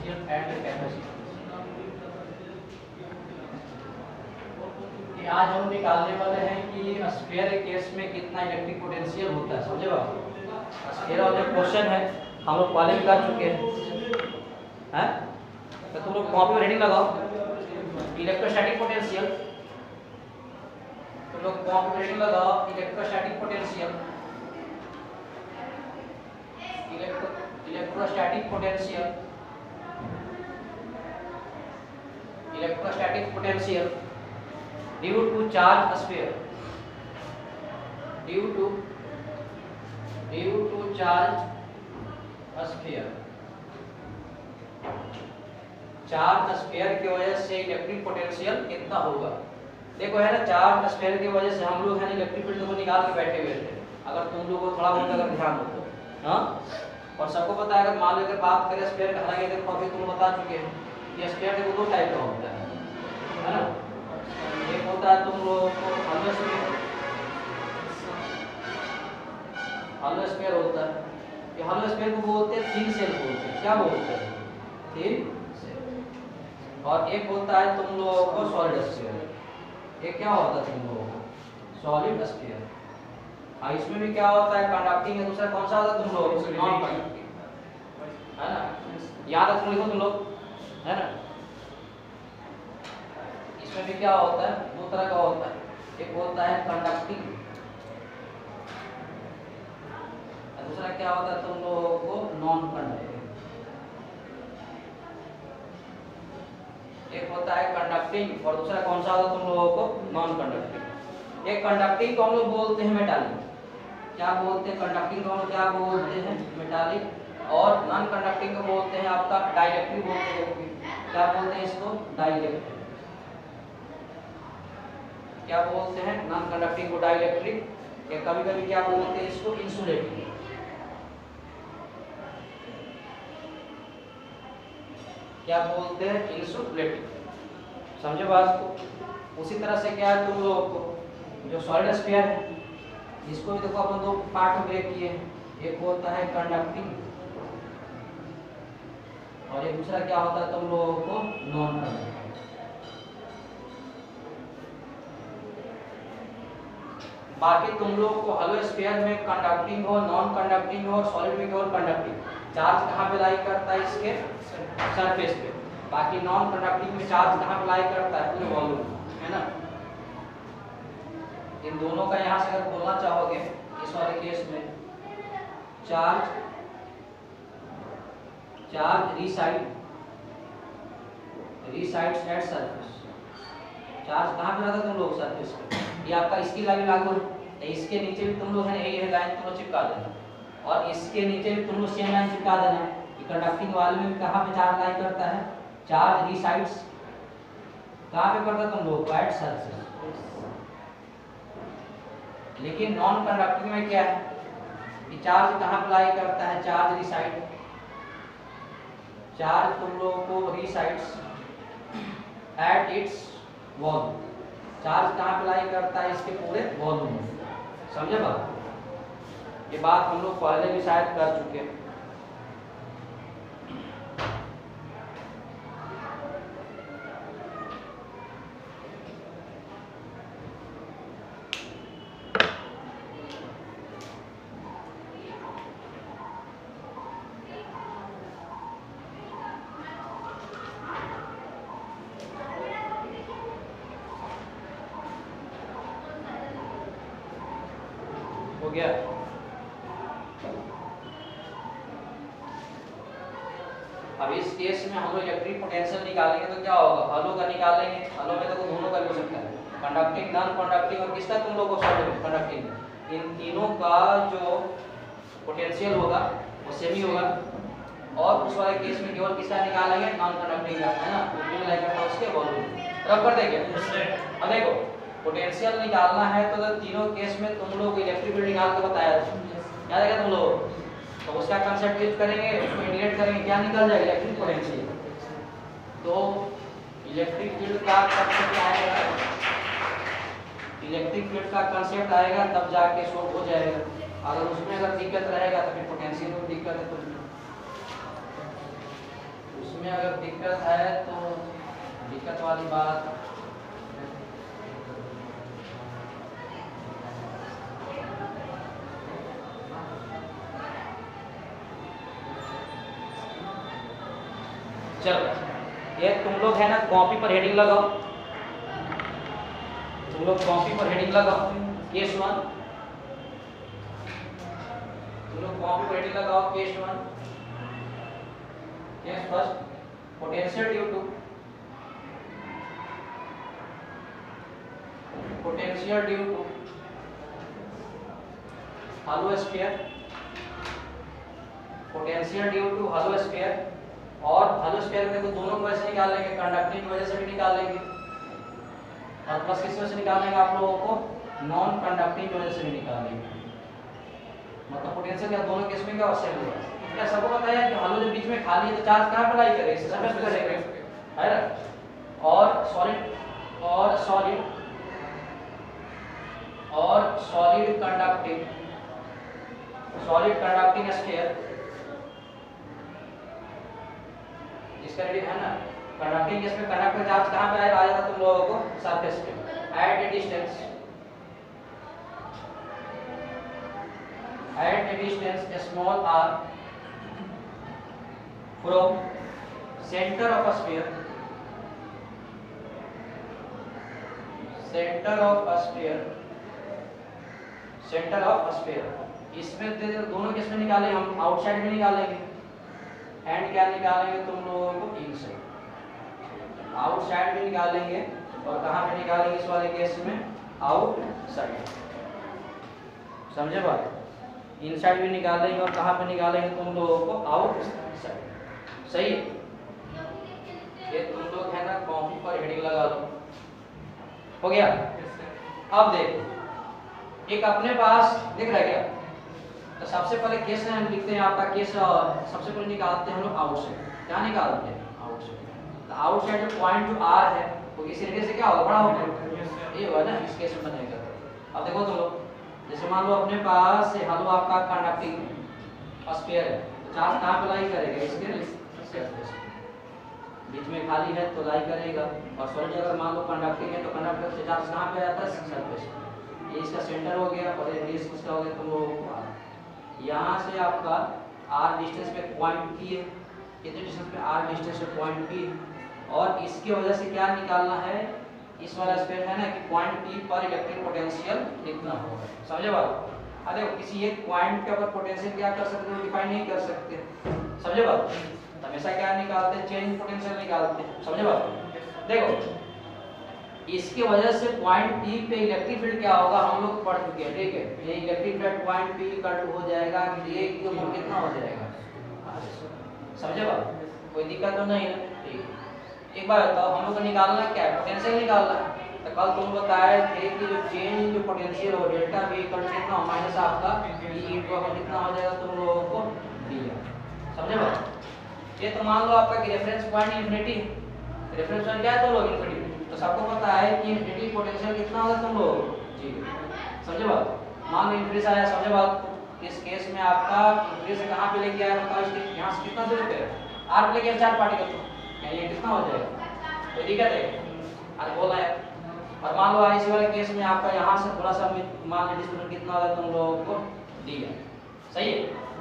Potential and capacitance. आज हम निकालने वाले हैं कि स्फीयर के केस में कितना इलेक्ट्रिक पोटेंशियल होता है। समझे बात? स्फीयर वाला क्वेश्चन है, हम लोग पहले भी कर चुके हैं। तो तुम लोग कॉपी में रीडिंग लगाओ, इलेक्ट्रोस्टैटिक पोटेंशियल। तुम लोग कॉपी में रीडिंग लगाओ, electrostatic potential, electrostatic potential, electrostatic potential due to charge sphere, due to charge sphere. Charge sphere की वजह से इलेक्ट्रिक पोटेंशियल कितना होगा। देखो है ना, चार्ज स्फीयर की वजह से हम लोग है ना इलेक्ट्रिक फील्ड को निकाल के बैठे हुए थे। अगर तुम लोगों को थोड़ा बहुत अगर ध्यान हो तो हाँ, और सबको पता है। अगर मान लो अगर बात करें स्फीयर का, हालांकि देखो अभी तुम बता चुके हैं कि स्फीयर देखो दो टाइप का होता है ना। एक होता है तुम लोगों को हॉलो स्फीयर, हॉलो स्फीयर होता है। ये हॉलो स्फीयर को बोलते हैं थिन शेल बोलते हैं। क्या बोलते हैं? Thin shell. और एक होता है तुम लोगों को सॉलिड स्फीयर। ये क्या होता है तुम लोगों को? Solid sphere. और इसमें भी क्या होता है? कंडक्टिंग है। दूसरा कौन सा होता है तुम लोग? नॉन कंडक्टिंग, है ना। याद रख लिखो तुम लोग, है ना। इसमें भी क्या होता है? दो तरह का होता है। एक होता है कंडक्टिंग, दूसरा क्या होता है तुम लोगों को? Non conducting. एक होता है कंडक्टिंग और दूसरा कौन सा होता है तुम लोगों को? Non conducting. एक कंडक्टिंग को हम लोग बोलते हैं मेटालिक। क्या बोलते हैं? कंडक्टिंग को हम लोग क्या बोलते हैं? मेटालिक। और नॉन कंडक्टिंग को बोलते हैं आपका डाइइलेक्ट्रिक बोलते हैं। क्या बोलते हैं इसको? डाइइलेक्ट्रिक। क्या बोलते हैं? नॉन कंडक्टिंग को डाइइलेक्ट्रिक, या कभी कभी क्या बोलते हैं इसको? इंसुलेटिंग। क्या बोलते हैं? इंसुलेटिंग। समझे बात को? उसी तरह से क्या है तुम लोगों को जो सॉलिड स्फीयर है, इसको भी देखो अपन दो पार्ट में ब्रेक किए। एक होता है कंडक्टिंग और एक दूसरा क्या होता है तुम लोगों को? Non conducting. बाकी तुम लोगों को हॉलो स्फीयर में कंडक्टिंग हो, नॉन कंडक्टिंग हो, सॉलिड में केवल कंडक्टिंग। चार्ज कहाँ पे लाई करता है? इसके सरफेस पे। बाकी नॉन कंडक्टिंग में चार्ज कहाँ पे लाई करता है? पूरे वॉल्यूम, है ना। इन दोनों का यहाँ से अगर बोलना चाहोगे इस वाले केस में, charge resides at surface. Charge कहाँ पे रहता है तुम लोग? सरफेस पे। ये आपका इसकी लाइन लागू है, इसके नीचे भी तुम लोग है यही लाइन तुम लोग चिपका देना, और इसके नीचे भी तुम लोग सेम लाइन चिपका देना। कंडक्टिंग वाले में कहाँ पे चार्ज लाई करता है? चार्ज रिसाइड्स कहाँ पे करता है तुम लोग? At surface. लेकिन नॉन कंडक्टिंग में क्या है? ये चार्ज कहाँ पे लाई करता है? चार्ज रिसाइड, चार्ज तुम लोगों को resides at its volume. Charge कहाँ पे लाई करता है? इसके पूरे वॉल्यूम में। समझे बात? ये बात हम लोग पहले भी शायद कर चुके हैं। हो गया? अब इस केस में हम लोग इलेक्ट्रिक पोटेंशियल निकालेंगे तो क्या होगा? हॉलो का निकालेंगे। हॉलो में तो दोनों का भी हो सकता है, कंडक्टिंग, नॉन कंडक्टिंग, और किसका तुम लोग को? Solid conducting. इन तीनों का जो पोटेंशियल होगा वो सेम ही होगा। और उस वाले केस में केवल किसका निकालेंगे? नॉन कंडक्टिंग का, है ना। तो लाइक करता उसके वॉल्यूम रब कर देंगे। अब देखो पोटेंशियल निकालना है तो तीनों केस में तुम लोग इलेक्ट्रिक फील्ड निकाल के बताया याद है तुम लोग, तो उसका कंसेप्ट यूज करेंगे, उसको इंटीग्रेट करेंगे, क्या निकल जाएगा? Electric potential. तो इलेक्ट्रिक फील्ड का कंसेप्ट आएगा, इलेक्ट्रिक फील्ड का कंसेप्ट आएगा तब जाके सॉल्व हो जाएगा। अगर उसमें अगर दिक्कत रहेगा तो फिर पोटेंशियल में दिक्कत है। तो उसमें अगर दिक्कत है तो दिक्कत वाली बात चलो, ये तुम लोग है ना कॉपी पर हेडिंग लगाओ, तुम लोग कॉपी पर हेडिंग लगाओ केस 1, तुम लोग कॉपी पर हेडिंग लगाओ case 1। Case first, potential due to hollow sphere, potential due to hollow sphere। और hollow sphere में तो दोनों को ऐसे निकाल लेंगे, कंडक्टिंग की वजह से भी निकाल लेंगे और प्लस किस वजह से निकाल लेंगे आप लोगों को, नॉन कंडक्टिंग की वजह से भी निकाल लेंगे। मतलब पोटेंशियल या दोनों केस में क्या सेम होगा। क्या सबको पता है कि hollow जो बीच में खाली है तो चार्ज कहां पर लाई करेगा, सरफेस पे करेगा, है ना। और सॉलिड कंडक्टिंग स्फीयर, जिसका रेडियस है ना कंडक्टिंग, इसमें कंडक्टर चार्ज कहां पे आ जाता तुम लोगों को, सरफेस पे at a distance small r from centre of sphere. इसमें दोनों किस में निकालेंगे हम, आउटसाइड में निकालेंगे, एंड क्या निकालेंगे तुम लोगों को, इनसाइड। आउटसाइड में निकालेंगे और कहां पे निकालेंगे इस वाले केस में, आउटसाइड। समझे बात, इनसाइड भी निकालेंगे और कहां पे निकालेंगे तुम लोगों को, आउटसाइड। सही है, ये तुम लोग है ना कॉपी पर हेडिंग लगा लो, हो गया। अब देखो, एक अपने पास दिख रहा है क्या, तो सबसे पहले केस हम लिखते हैं आपका केस, सबसे पहले निकालते हैं हम लोग आउटसाइड। क्या निकालते हैं, आउटसाइड। तो आउटसाइड जो पॉइंट जो आर है वो किसी रेडियस से क्या होगा, बड़ा होगा, ये होगा ना, इस केस में बनेगा। अब देखो तुम लोग, जैसे मान लो अपने पास हालो आपका कंडक्टिंग स्फीयर है, तो चार्ज कहां पे लाई करेगा, इसके सरफेस बीच में खाली है तो लाई करेगा। और सॉलिड अगर मान लो कंडक्टिंग है तो कंडक्टर से चार्ज कहां पे आता है, सरफेस। ये इसका सेंटर हो गया और ये रेडियस इसका हो गया तुम लोगों को r। यहां से आपका r डिस्टेंस पे पॉइंट p है, कितने डिस्टेंस पे, r डिस्टेंस पे पॉइंट p है। और इसकी वजह से क्या निकालना है, इस वाला स्पेस है ना कि पॉइंट p पर इलेक्ट्रिक पोटेंशियल कितना होगा। समझे बात। अरे किसी एक पॉइंट के ऊपर पोटेंशियल क्या कर सकते हो, डिफाइन नहीं कर सकते। समझे बात, हमेशा क्या निकालते हैं, चेंज पोटेंशियल निकालते हैं। समझे बात। देखो इसकी वजह से पॉइंट P पे इलेक्ट्रिक फील्ड क्या होगा हम लोग पढ़ चुके हैं, ठीक है। ये electric field point P equal हो जाएगा कि ये कितना हो जाएगा, समझे बात, कोई दिक्कत तो नहीं है, ठीक। एक बार बताओ, हम लोग को निकालना क्या है, पोटेंशियल निकालना है। तो कल तुम बताए थे कि जो चेंज जो पोटेंशियल हो डेल्टा V इक्वल कितना हो, माइनस आपका E इक्वल कितना हो जाएगा तुम लोगों को दिया। समझे बात। ये तो मान लो आपका reference point infinity, reference point क्या है तुम लोग, इंफिनिटी। तो सबको पता है कि इंफिनिटी पोटेंशियल कितना होगा तुम लोग, जी। समझे बात। मान लो इंक्रीज आया, समझे बात। इस केस में आपका इंक्रीज से कहां पे लेके आया, बताओ इसके यहां से कितना दूर पे r पे लेके चार पार्टिकल, यानी ये कितना हो जाएगा, कोई दिक्कत है, अरे बोला है। और मान लो इसी वाले केस में आपका यहां से थोड़ा सा मान लो डिस्टेंस कितना होगा तुम लोगों को दिया। सही है।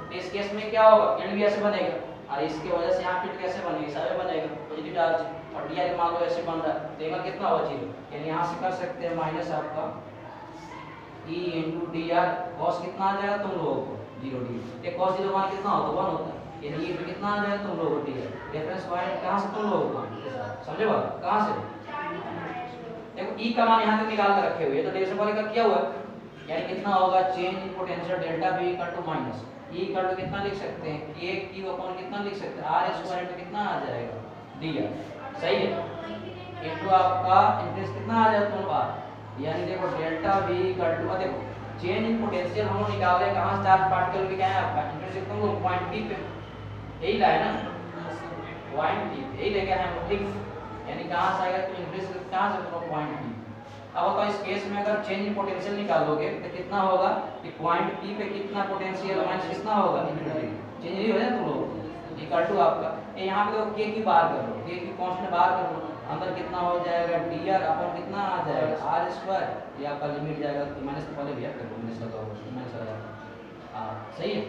तो इस केस में क्या होगा, फील्ड भी ऐसे बनेगा और इसकी वजह से यहां फील्ड कैसे बनेगा, ऐसे बनेगा, पॉजिटिव चार्ज। और डी मान लो ऐसे बन रहा है, तो एंगल कितना होगा, 0। यानी यहां से कर सकते हैं माइनस आपका E * dr cos कितना आ जाएगा तुम लोगों को, 0 डिग्री। ये cos 0 मान कितना होता है, 1 होता है। यानी ये पे कितना आ जाएगा तुम लोगों को dr। रेफरेंस पॉइंट कहां से तुम लोगों को, समझे बात, कहां से। देखो E का मान यहां तक निकाल कर रखे हुए, तो डेरिवेशन वाले का किया हुआ, यानी कितना होगा, change in potential delta V equal to minus E equal to कितना लिख सकते हैं, K Q अपॉन कितना लिख सकते हैं, R स्क्वायर पे कितना आ जाएगा, dr। सही है। इनटू आपका इंटरेस्ट कितना आ जाएगा तुम r, यानी देखो डेल्टा V इक्वल टू, देखो चेंज इन पोटेंशियल हम लोग निकाले कहां से, चार्ज पार्टिकल भी क्या है आपका, इंटरेस्ट कितना हो, पॉइंट P पे, यही लाया ना, पॉइंट P यही लेके आए हम, ठीक। यानी कहां से आएगा, तो इंटरेस्ट कहां से, तो पॉइंट P। अब तो इस केस में अगर चेंज इन पोटेंशियल निकालोगे तो कितना होगा कि पॉइंट P पे कितना पोटेंशियल माइनस कितना होगा, चेंज ही हो जाए तुम लोग। इक्वल टू आपका यहाँ पे देखो के की बाहर कर लो, के की कांस्टेंट बाहर कर लो, अंदर कितना हो जाएगा dr अपन कितना आ जाएगा r स्क्वायर, ये आपका लिमिट जाएगा माइनस पहले भी कर लो माइनस लगा हुआ माइनस आ जाएगा। हाँ सही है,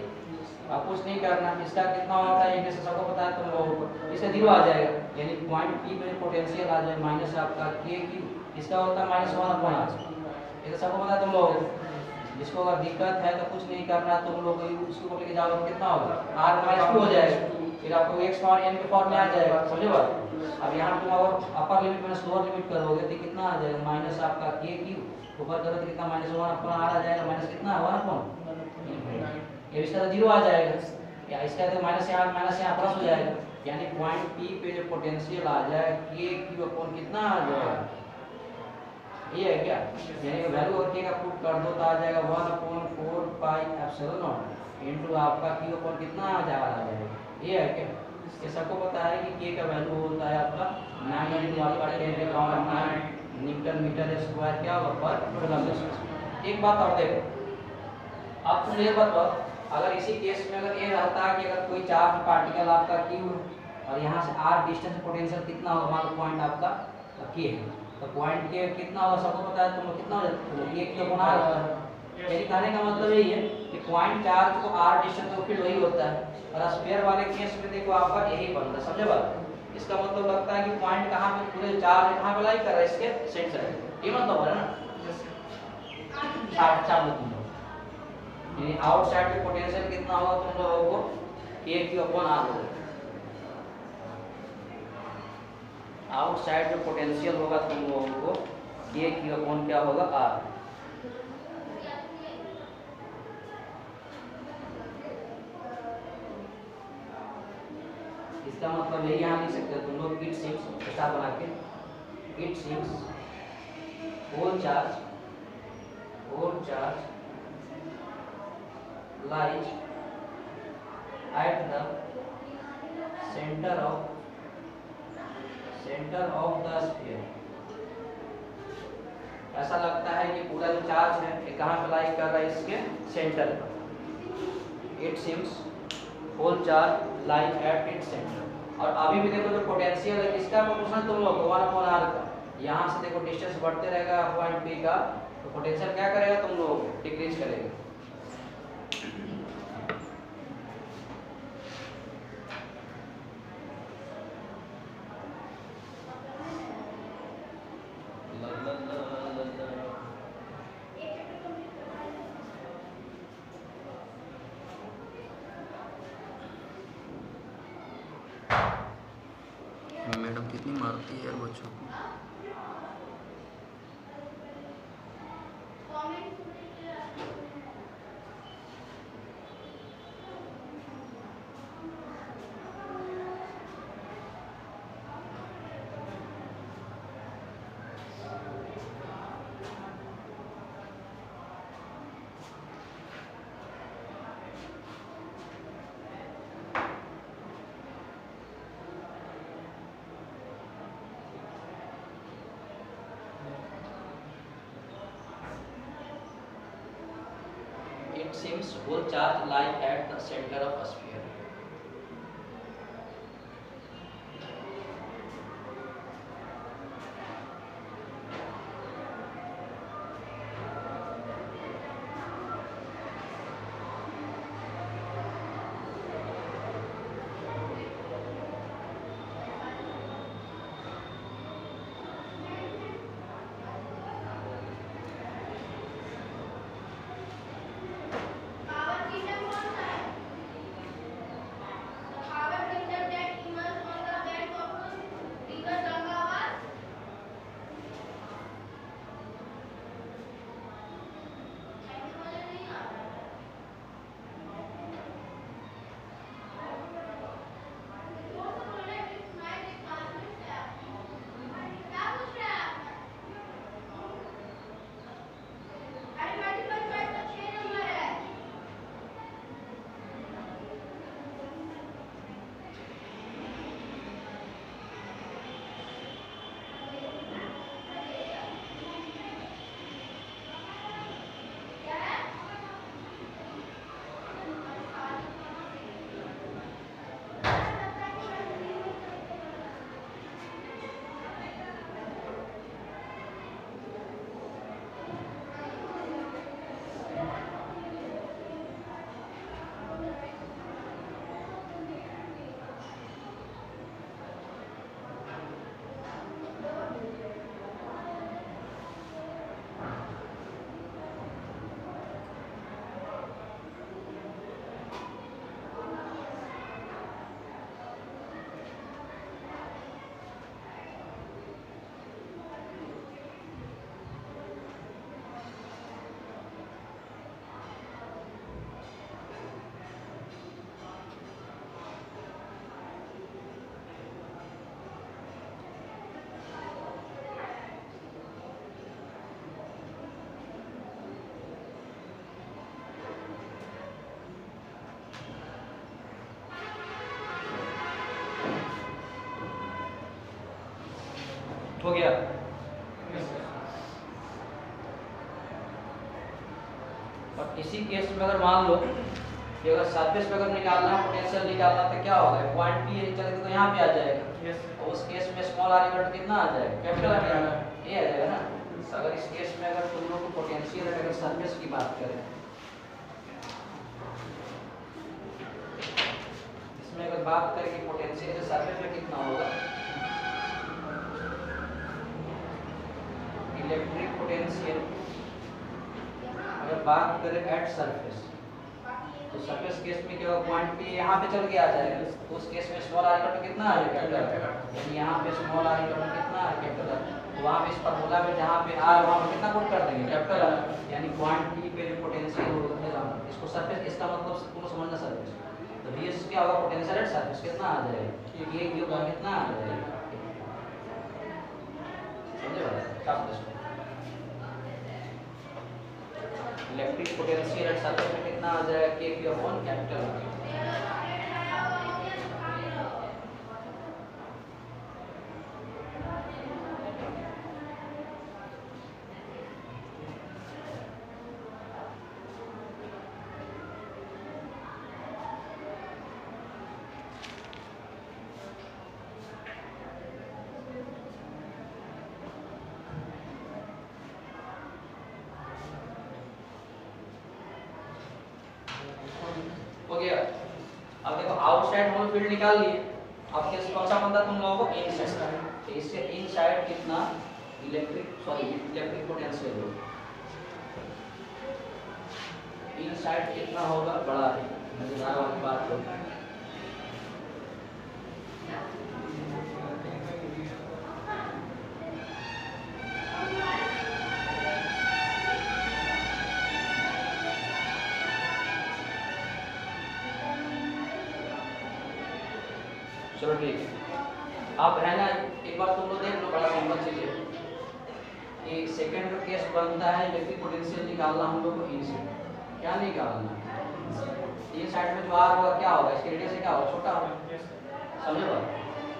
आप कुछ नहीं करना, इसका कितना होता है ये सबको पता है तुम लोगों को, इसका 0 आ जाएगा यानी पॉइंट पी पे पोटेंशियल आ जाएगा माइनस आपका के की, इसका होता है -1/r, ये तो सबको पता है तुम लोगों को। जिसको अगर दिक्कत है तो कुछ नहीं करना, तुम लोग उसको लेके जाओ कितना होगा r-2 हो जाएगा, फिर आपको x पावर n के फॉर्म में आ जाएगा, समझे बात। अब यहाँ तुम अगर upper limit minus lower limit करोगे तो कितना आ जाएगा माइनस आपका के क्यू, ऊपर करो तो कितना -1/r आ जाएगा, माइनस कितना 1/, ये इसका 0 आ जाएगा, या इसका तो माइनस यहाँ प्लस हो जाएगा, यानी पॉइंट पी पे जो पोटेंशियल आ जाए के क्यू अपॉन कितना आ जाएगा, ये है क्या, यानी वैल्यू और के का पुट कर दो तो आ जाएगा 1/4 पाई एप्सिलॉन नॉट इनटू आपका क्यू अपॉन कितना आ जाएगा, ये है क्या। ये सबको पता है कि के का वैल्यू होता है आपका 9 × आपका 10⁹ न्यूटन मीटर स्क्वायर क्या होगा पर कूलम। एक बात और देखो, अब तुम ये बताओ अगर इसी केस में अगर ये रहता है कि अगर कोई चार्ज पार्टिकल आपका क्यू और यहाँ से r डिस्टेंस पोटेंशियल कितना होगा, मान लो पॉइंट आपका के है, तो पॉइंट के कितना होगा सबको पता है, तुम कितना हो जाता है एक तो गुना होता है, यानी कहने का मतलब यही है कि पॉइंट चार्ज को r डिस्टेंस तो फिर वही होता है, और स्फीयर वाले केस में देखो आपका यही बनता है, समझे बात। इसका मतलब लगता है कि पॉइंट कहाँ पे पूरे चार्ज कहाँ पे लाई कर रहा है, इसके सेंटर, ये मतलब है ना चार्ज तुम लोग, यानी आउटसाइड पे पोटेंशियल कितना होगा तुम लोगों को के क्यू अपॉन r होगा, आउटसाइड जो पोटेंशियल होगा तुम लोगों को के क्यू अपॉन क्या होगा r। इसका मतलब यही यहाँ लिख सकते हो तुम लोग, इट सीम्स स्टार बना के, it seems whole charge lies at the center of the sphere। ऐसा लगता है कि पूरा जो चार्ज है ये कहाँ पे लाई कर रहा है, इसके सेंटर पर। It seems whole charge lie at its centre. और अभी भी देखो जो पोटेंशियल है किसका प्रोपोर्शनल तुम लोग 1/r का, यहाँ से देखो डिस्टेंस बढ़ते रहेगा पॉइंट पी का, तो पोटेंशियल क्या करेगा तुम लोग डिक्रीज करेगा। मैडम कितनी मारती है यार बच्चों को। It seems whole charge lie at the center of a sphere। हो गया। और इसी केस में अगर मान लो कि अगर सरफेस पे अगर निकालना है पोटेंशियल निकालना तो क्या होगा, पॉइंट पी चलेगा तो यहाँ पे आ जाएगा। और उस केस में स्मॉल आर इक्वल टू कितना आ जाएगा, कैपिटल आर ये आ जाएगा ना। अगर इस केस में अगर तुम लोग को पोटेंशियल अगर सरफेस की बात करें, इसमें अगर बात करें कि पोटेंशियल सरफेस में कितना होगा, इलेक्ट्रिक पोटेंशियल अगर बात करें एट सरफेस, तो सरफेस केस में क्या होगा, पॉइंट पी यहाँ पे चल के आ जाएगा। तो उस केस में स्मॉल आर इक्वल टू कितना आ जाएगा, कैपिटल। यानी यहाँ पे स्मॉल आर इक्वल टू कितना है, कैपिटल। वहाँ पे इस फार्मूला में जहाँ पे आर वहाँ पे कितना पुट कर देंगे, कैपिटल आर। यानी पॉइंट पी पे जो पोटेंशियल होगा इसको सरफेस, इसका मतलब तुमको समझना सरफेस। तो वीएस क्या होगा, पोटेंशियल एट सरफेस कितना आ जाएगा, ये क्यू का कितना आ जाएगा, समझे बात। इलेक्ट्रिक पोटेंशियल एट सरफेस में कितना आ जाएगा, के क्यू अपॉन कैपिटल। हो गया। अब देखो आउटसाइड होल फील्ड निकाल लिए। अब कैसे कौन सा बनता तुम लोगों को, इनसाइड। तो इससे इनसाइड कितना इलेक्ट्रिक पोटेंशियल होगा, इनसाइड कितना होगा, बड़ा है। मजेदार वाली बात होगी। चलो ठीक है। अब है ना, एक बार तुम लोग देख लो, बड़ा सिंपल चीज है। कि सेकंड का केस बनता है इलेक्ट्रिक पोटेंशियल निकालना हम लोग को इनसाइड। क्या निकालना, इनसाइड में जो आर होगा क्या होगा, इसके रेडियस क्या होगा, छोटा होगा, समझे बात।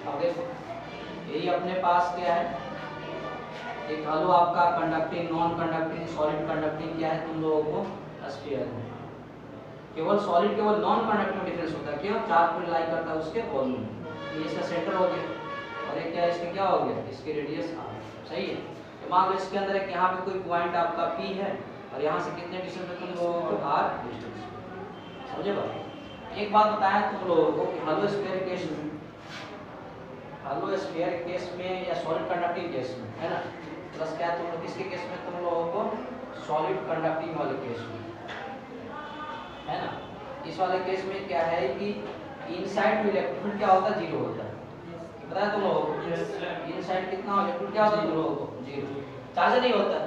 अब देखो यही अपने पास क्या है, एक हलो आपका conducting, non conducting, solid conducting क्या है तुम लोगों को, स्फीयर है। केवल सॉलिड केवल नॉन कंडक्टिंग डिफरेंस होता है, क्यों, चार्ज पर लाई करता है उसके वॉल्यूम। ये इसका सेंटर हो गया और एक क्या इसका क्या हो गया, इसके रेडियस आर, सही है। तो मान लो इसके अंदर एक यहाँ पे कोई पॉइंट आपका पी है और यहाँ से कितने डिस्टेंस पे तुम लोगों को आर डिस्टेंस, समझे बात। एक बात बताया तुम लोगों को कि हलो स्फीयर केस में, हलो स्फीयर केस में या सॉलिड कंडक्टिंग केस में, है ना, प्लस क्या तुम लोग किसके केस में तुम लोगों को, सॉलिड कंडक्टिंग वाले केस में, है ना। इस वाले केस में क्या है कि इनसाइड में इलेक्ट्रिक फील्ड क्या होता है, जीरो होता है। बताया तुम लोगों को इनसाइड कितना हो, इलेक्ट्रिक क्या होता है तुम लोगों को, जीरो। चार्ज नहीं होता,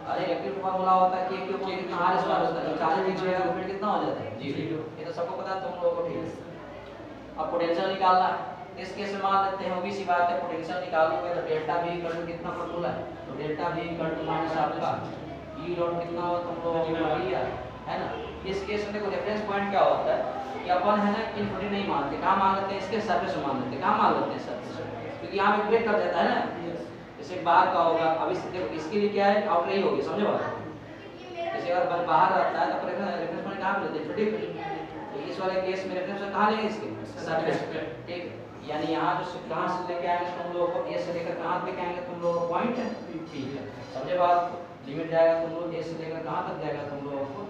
अरे इलेक्ट्रिक फॉर्मूला होता है कि क्यों कितना आर स्क्वायर होता है, चार्ज नहीं होएगा तो फील्ड कितना हो जाता है, जीरो। ये तो सबको पता है तुम लोगों को, ठीक है। अब पोटेंशियल निकालना है। इस केस में मान लेते हैं वो भी सी बात है, पोटेंशियल निकालोगे तो डेल्टा V इक्वल टू कितना फॉर्मूला है, तो delta V equal to minus आपका E डॉट कितना हो तुम लोगों को, है ना। इस केस में देखो रेफरेंस पॉइंट क्या होता है कि अपन है ना इनफिनिटी नहीं मानते, कहाँ मान लेते हैं, इसके सरफेस में मान लेते हैं। कहाँ मान लेते हैं, सरफेस, क्योंकि यहाँ पे ब्रेक कर देता है ना। जैसे बाहर का होगा, अब इस देखो इसके लिए क्या है, आउटले ही होगी, समझे बात। जैसे अगर बाहर रहता है तो रेफरेंस पॉइंट कहाँ पे लेते हैं, तो इस वाले केस में रेफरेंस पॉइंट कहाँ लेंगे, इसके सरफेस पे, ठीक। यानी यहाँ जो कहाँ से लेके आएंगे तुम लोगों को, ए से लेकर कहाँ लेके आएंगे तुम लोगों को, पॉइंट पी है, समझे बात। लिमिट जाएगा तुम लोग ए से लेकर कहाँ तक जाएगा तुम लोगों को,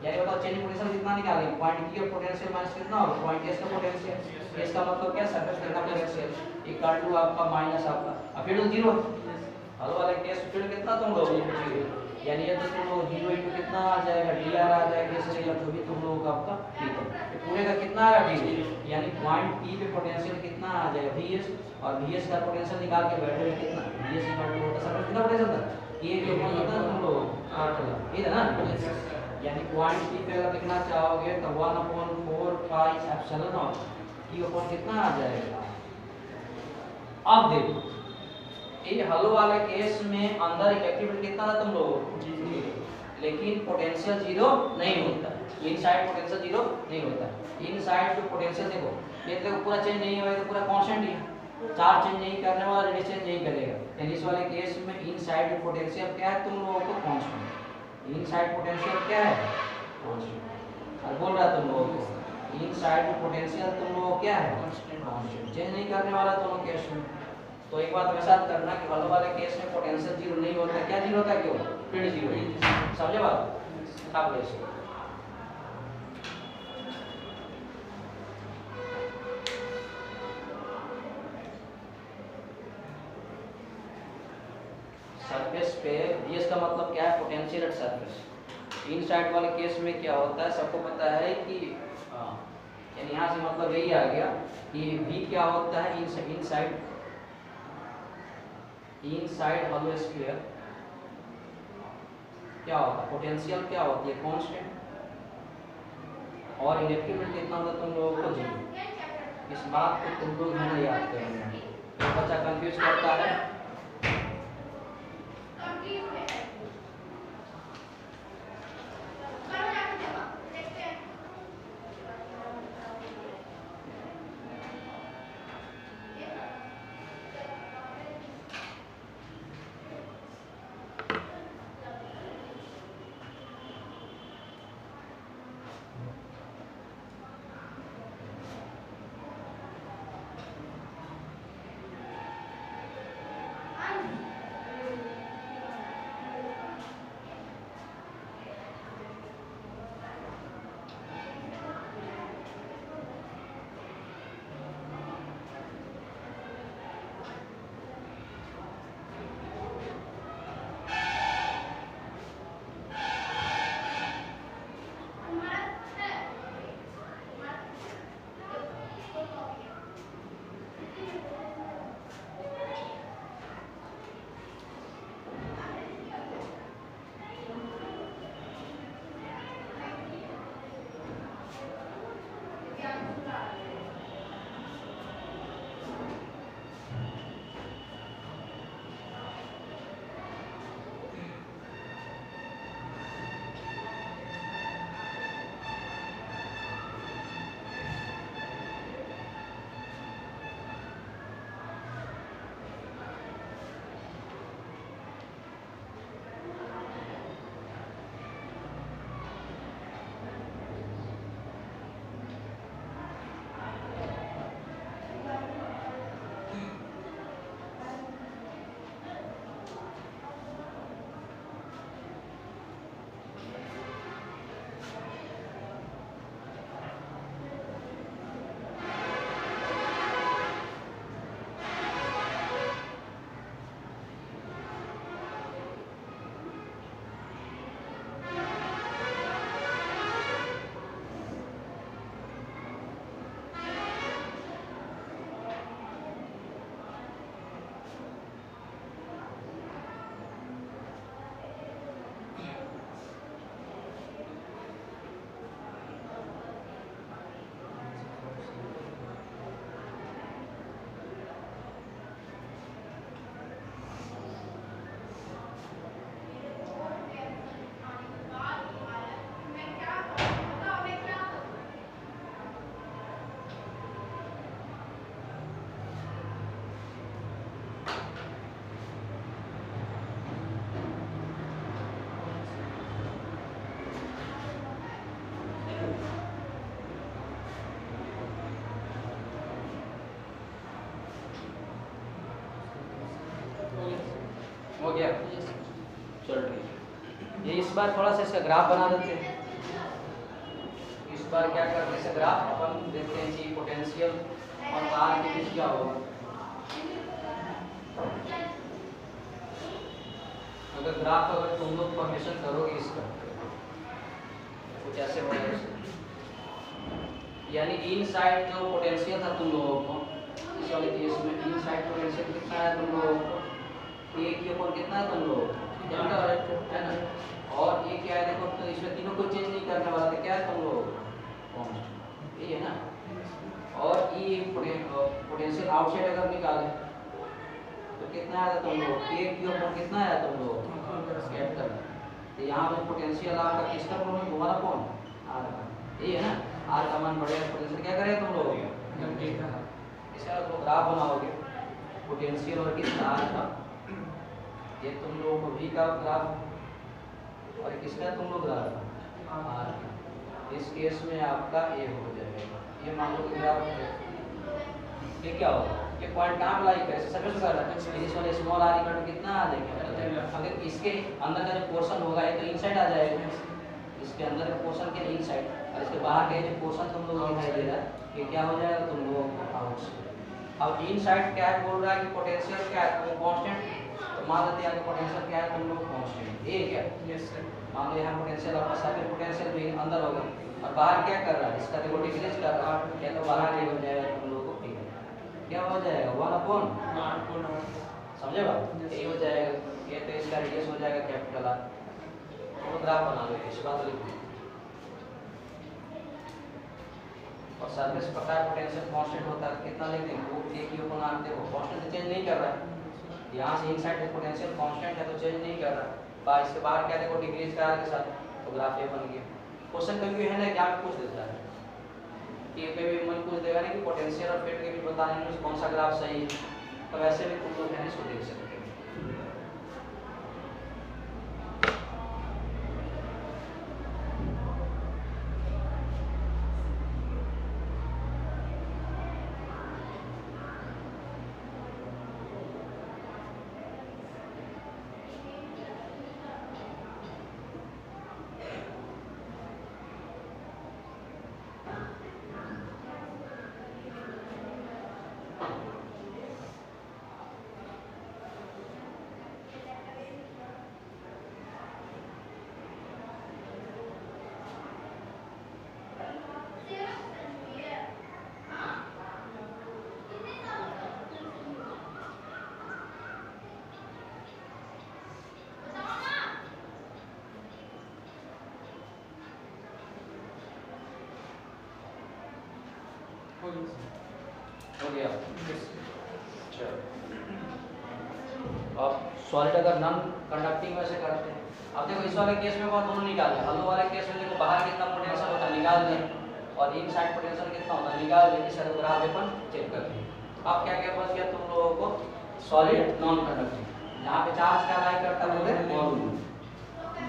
यानी बताओ चेंज पोटेंशियल कितना निकालेंगे, पॉइंट की पोटेंशियल माइनस कितना होगा, पॉइंट एस का पोटेंशियल। इसका मतलब क्या, सरफेस का पोटेंशियल इक्वल टू आपका माइनस आपका, अब फील्ड जीरो। हलो वाले केस फील्ड कितना तुम लोग जीरो, यानी ये तो तुम लोग जीरो इनटू कितना आ जाएगा, dr आ जाएगा, इससे जो भी तुम लोगों का आपका ठीक है, पूरे का कितना आ जीरो। यानी पॉइंट पी पे पोटेंशियल कितना आ जाएगा, vs, और vs का पोटेंशियल निकाल के बैठे हुए कितना, vs इक्वल टू होता सरफेस कितना पोटेंशियल था, ये जो होता है तुम लोग 8 ये था ना। यानी पॉइंट पी पे अगर लिखना चाहोगे तो 1/4 पाई एप्सिलॉन नॉट की अपॉन कितना आ जाएगा। अब देखो ये हलो वाले केस में अंदर इलेक्ट्रिक फील्ड कितना था तुम लोगों को, लेकिन पोटेंशियल जीरो नहीं होता, इनसाइड पोटेंशियल जीरो नहीं होता। इनसाइड जो पोटेंशियल देखो, ये देखो पूरा चेंज नहीं होगा तो पूरा कांस्टेंट ही है, चार्ज चेंज नहीं करने वाला, रेडियस चेंज नहीं करेगा। यानी इस वाले केस में इनसाइड पोटेंशियल क्या है तुम लोगों को कांस्टेंट। इनसाइड पोटेंशियल क्या है कांस्टेंट। और बोल रहा तुम लोगों को इनसाइड पोटेंशियल तुम लोगों क्या है कांस्टेंट, चेंज नहीं करने वाला दोनों केस में। तो एक बात वैसा करना कि हॉलो वाले केस में पोटेंशियल जीरो नहीं होता। क्या जीरो होता है, क्यों फील्ड जीरो। समझे बात, आप ले इसको। सरफेस पे ds का मतलब क्या है, पोटेंशियल एट सरफेस। इनसाइड वाले केस में क्या होता है सबको पता है कि यानी यहाँ से मतलब यही आ गया कि v क्या होता है इनसाइड हॉलो स्फीयर क्या होता है, पोटेंशियल क्या होती है कांस्टेंट, और इलेक्ट्रिक फील्ड कितना होता है तुम लोगों को जीरो। इस बात को तुम लोग है ना याद करेंगे। तो बच्चा कंफ्यूज करता है हो गया। चल ठीक है, ये इस बार थोड़ा सा इसका ग्राफ बना देते हैं। इस बार क्या करते हैं, इसका ग्राफ अपन देखते हैं कि पोटेंशियल और तार के बीच क्या होगा। अगर ग्राफ अगर तुम लोग फॉर्मेशन करोगे इसका कुछ ऐसे होगा, यानी इनसाइड जो पोटेंशियल था तुम लोगों को इस वाले केस में, इनसाइड पोटेंशियल कितना है तुम लोगों को, एक के ऊपर कितना है तुम लोग है ना, और ये क्या है देखो, तो इसमें तीनों को चेंज नहीं करने वाला था, क्या है तुम लोग कांस्टेंट, ये है ना। और ये पोटेंशियल आउटसाइड अगर निकाले तो कितना आया तुम लोग, एक के ऊपर कितना आया तुम लोग कैपिटल। तो यहाँ पे पोटेंशियल आपका किसका फॉर्म में घुमाना, कौन आर का, ये है ना। आर का मान बढ़ेगा, पोटेंशियल क्या करेगा तुम लोग, इसका तो ग्राफ बनाओगे पोटेंशियल और किसका आर का, ये तुम लोगों को V का ग्राफ और किसका तुम लोग ग्राफ आर का। इस केस में आपका ए हो जाएगा, ये मान लो ग्राफ है, ये क्या होगा, ये पॉइंट कहाँ लाई कर सर्फेस कर रहा है, इस वाले स्मॉल आर इक्वल टू कितना आ जाएगा, अगर इसके अंदर का जो पोर्शन होगा ये तो इनसाइड आ जाएगा, इसके अंदर का पोर्शन क्या इनसाइड, और इसके बाहर का जो पोर्शन तुम लोगों को दिखाई दे रहा है ये क्या हो जाएगा तुम लोगों को आउटसाइड। अब इनसाइड क्या है बोल रहा है कि पोटेंशियल क्या है वो कांस्टेंट, तो मान लेते हैं कि पोटेंशियल क्या है तुम लोग कांस्टेंट ए क्या, यस सर, मान लो यहाँ पोटेंशियल आपका सर्फेस पोटेंशियल भी अंदर होगा और बाहर क्या कर रहा है, इसका देखो डिक्रीज कर रहा है, क्या तो बाहर ये हो जाएगा तुम लोगों को ठीक है, क्या हो जाएगा 1/, समझे बात, यही हो जाएगा, ये तो इसका रेडियस हो जाएगा कैपिटल आर, तो ग्राफ बना लो इस बात लिखो, और सरफेस पता है पोटेंशियल कांस्टेंट होता है, कितना लिख दें वो ए क्यू को नाम देखो कांस्टेंट चेंज नहीं कर रहा है, यहाँ से इनसाइड में पोटेंशियल कांस्टेंट है तो चेंज नहीं कर रहा है, बाहर इसके बाहर क्या देखो डिक्रीज कर के साथ, तो ग्राफ ये बन गया। क्वेश्चन कभी है ना क्या पूछ देता है कि कभी मन पूछ देगा ना कि पोटेंशियल और फील्ड के बीच बताने में कौन सा ग्राफ सही है, तो वैसे भी तुम लोग है इसको देख सकते हैं। हो गया, चलो अब सॉलिड अगर नॉन कंडक्टिंग में से करते हैं, अब देखो इस वाले केस में कौन दोनों निकाल लें, हलो वाले केस में देखो बाहर कितना पोटेंशियल होता है निकाल दें और इनसाइड पोटेंशियल कितना होता है निकाल दें, इस तरह ग्राफ अपन चेक कर लें। अब क्या क्या बच गया तुम लोगों को, सॉलिड नॉन कंडक्टिंग, जहाँ पे चार्ज क्या लाई करता है पूरे बॉल में,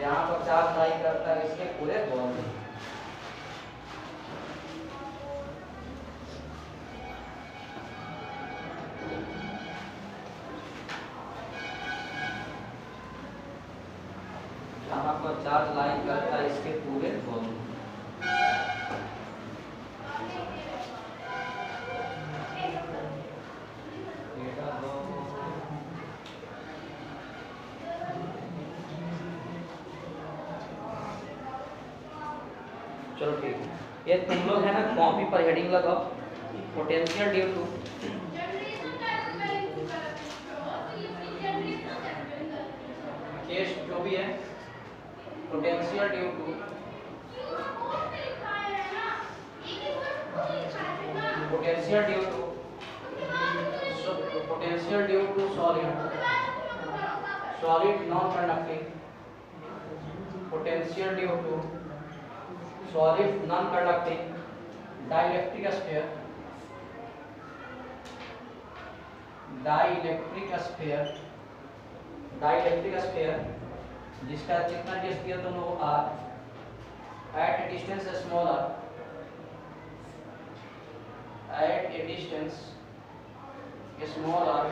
जहाँ पर चार्ज लाई करता है इसके पूरे बॉल में, जहाँ पर चार्ज लाई करता है इसके पूरे बॉल में। चलो ठीक है, ये तुम लोग है ना कॉपी पर हेडिंग लगाओ, पोटेंशियल ड्यू टू केस जो भी है, potential due to potential due to solid non conducting, potential due to solid non conducting dielectric sphere जिसका कितना डिस्टेंस दिया तुम लोग r at a distance small r, at a distance small r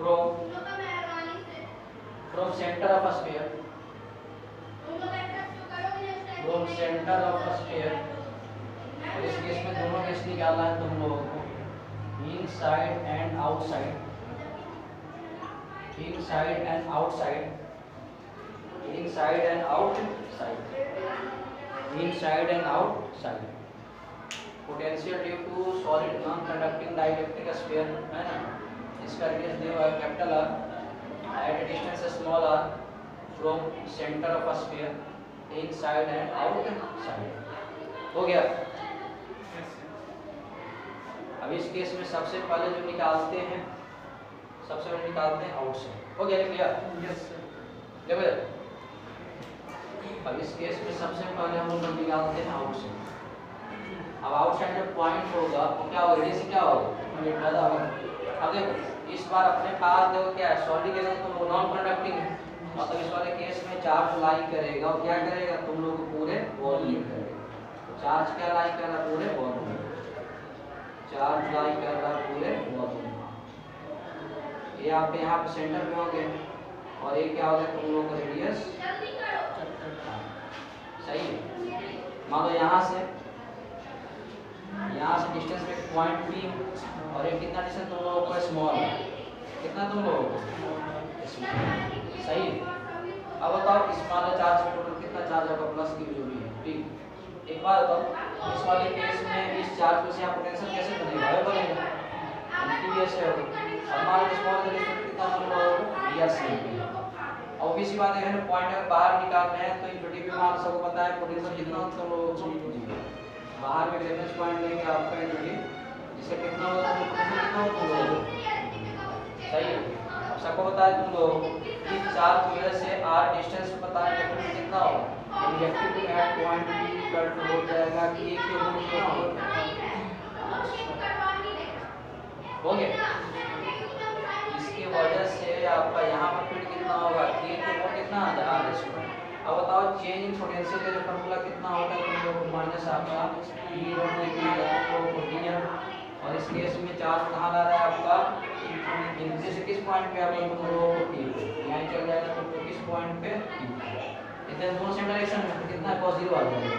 from center of a sphere, और इस case में दोनों case निकालना है तुम लोगों को, inside and outside, inside and outside, inside and outside, inside and outside, potential due to solid non conducting dielectric sphere है ना, इसका रेडियस दिया हुआ है capital R at a distance small r from centre of a sphere inside and outside. हो गया। अब इस केस में सबसे पहले जो निकालते हैं, सबसे पहले निकालते हैं आउटसाइड। हो गया क्लियर? Yes sir. देखो अब इस केस में सबसे पहले हम लोग निकालते हैं आउटसाइड। अब आउटसाइड जब पॉइंट होगा तो क्या होगा, रेडियस क्या होगा, पैदा होगा, अब देखो इस बार अपने पास देखो क्या है, सॉलिड है तो नॉन कंडक्टिंग है, मतलब इस वाले केस में चार्ज लाई करेगा और क्या करेगा, तुम लोग पूरे वॉल्यूम करेगा। चार्ज क्या लाई कर रहा, पूरे वॉल्यूम, चार्ज लाई कर रहा पूरे वॉल्यूम। ये आपके यहाँ पे सेंटर पे हो गए, और ये क्या हो गया तुम लोग का रेडियस, सही है। मान लो यहाँ से डिस्टेंस में पॉइंट बी, और ये कितना डिस्टेंस तुम लोगों को स्मॉल है, कितना तुम लोगों को, सही है। अब बताओ इस वाले चार्ज में टोटल कितना चार्ज होगा, प्लस की जो भी है, ठीक। एक बात बताओ, इस वाले केस में इस चार्ज में से यहाँ पोटेंशियल कैसे बनेगा, है बनेगा, एंटी से होगा। और मान लो स्मॉल का डिस्टेंस कितना तुम लोगों को, या सी। ऑब्वियस बात है ना, पॉइंट अगर बाहर निकालना है तो इनफिनिटी पे मान सबको पता है पोटेंशियल कितना तुम लोगों को, बाहर में रेफरेंस पॉइंट लेंगे आपका इनफिनिटी, जिससे कितना होगा तो पोटेंशियल कितना होगा तुम लोगों को, सही है। अब सबको पता है तुम लोग कि चार्ज की वजह से r डिस्टेंस पता है डिफरेंस कितना होगा, reactive to at point b equal to हो जाएगा कि a के गुण कितना हो गया। इसकी वजह से आपका यहाँ पर फील्ड कितना होगा, a के गुण कितना आ जाएगा r स्क्वायर। अब बताओ चेंज इन पोटेंशियल का जो फार्मूला कितना होता है तुम लोग, माइनस आपका e रो डी, और इस केस में चार्ज कहाँ ला रहा है आपका, इनसे से किस पॉइंट पे आपका तुम लोगों को टी पे, यहाँ चल जाएगा तुम लोग किस पॉइंट पे, इधर दोनों सेम डायरेक्शन में, तो कितना cos 0 आ जाएगा,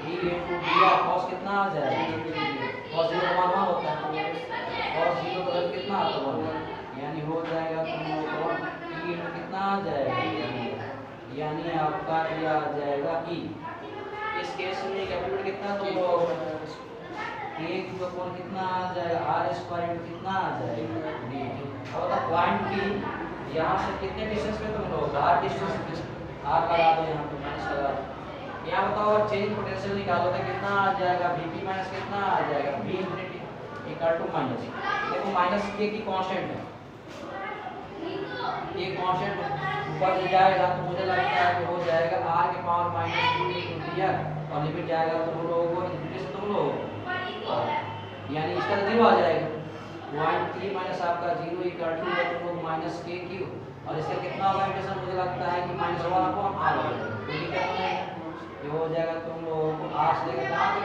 e into d of cos कितना आ जाएगा, cos 0 का मान 1 होता है, cos 0 का वैल्यू कितना आता है 1, यानी हो जाएगा तुम लोगों को e इनटू कितना आ जाएगा, यानी आपका ये आ जाएगा e। इस केस में कैपिटल कितना तुम लोगों को, एक का कोण कितना आ जाएगा, r स्क्वायर इनटू कितना आ जाएगा d। अब बता पॉइंट p यहाँ से कितने डिस्टेंस पे तुम लोग, r डिस्टेंस, r लगा दो यहाँ पे, माइनस लगा दो। यहाँ बताओ और चेंज पोटेंशियल निकालो तो कितना आ जाएगा, vp माइनस कितना आ जाएगा, v infinity equal to minus, देखो माइनस k की कांस्टेंट है, ये कांस्टेंट ऊपर जाएगा तो मुझे लगता है कि हो जाएगा r के पावर माइनस 2 इनटू d, और लिमिट जाएगा तुम लोगों को इनफिनिटी से तुम लोग, यानी इसका 0 आ जाएगा, पॉइंट 3 माइनस आपका 0 इक्वल टू तुम लोग माइनस k क्यू, और इसका कितना होगा इंटीग्रेशन, मुझे लगता है कि माइनस 1 अपॉन r होगा, तो ये क्या बनेगा, ये हो जाएगा तुम लोगों को r से लेकर कहाँ तक,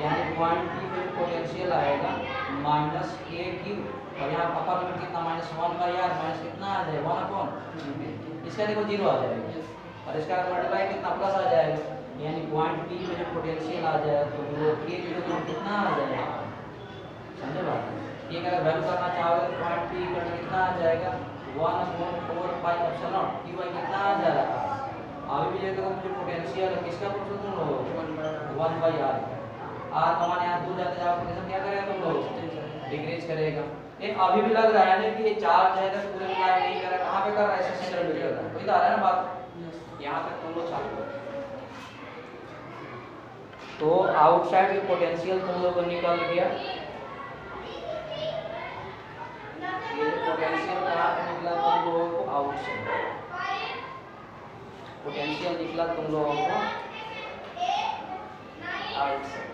यानी पॉइंट p पे पोटेंशियल आएगा माइनस k क्यू, और यहाँ अपर लिमिट कितना माइनस 1 का, यार माइनस कितना आ जाएगा 1 अपॉन, इसका देखो 0 आ जाएगा, और इसका मल्टीप्लाई कितना प्लस आ जाएगा, यानी पॉइंट p में जो पोटेंशियल आ जाएगा तो वो k के कितना आ जाएगा, समझे बात। ये अगर वैल्यू करना चाहोगे तो पॉइंट p का कितना आ जाएगा 1/4 पाई एप्सिलॉन q कितना आ जाएगा, अभी भी ये देखो मुझे पोटेंशियल किसका पूछो तुम लोग 1/r, r का मान यहाँ दूर जाते जाओ पोटेंशियल क्या करेगा तुम लोग, डिक्रीज करेगा। ये अभी भी लग रहा है ना कि ये चार्ज है तो पूरे मिला नहीं कर रहा, कहाँ पे कर रहा है, ऐसे सेंटर पे कर रहा है, कोई तो आ रहा है ना बात, यहाँ तक तुम लोग चालू करो। तो आउटसाइड में पोटेंशियल तुम लोगों को निकल गया, ये पोटेंशियल कहाँ पे निकला तुम लोगों को, आउटसाइड पोटेंशियल निकला तुम लोगों को आउटसाइड।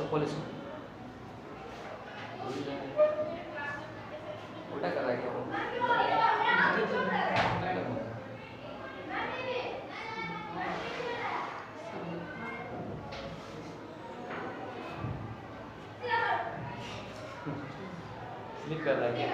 पुलिस उल्टा कर रहा है क्या वो, स्लिप कर रहा है क्या,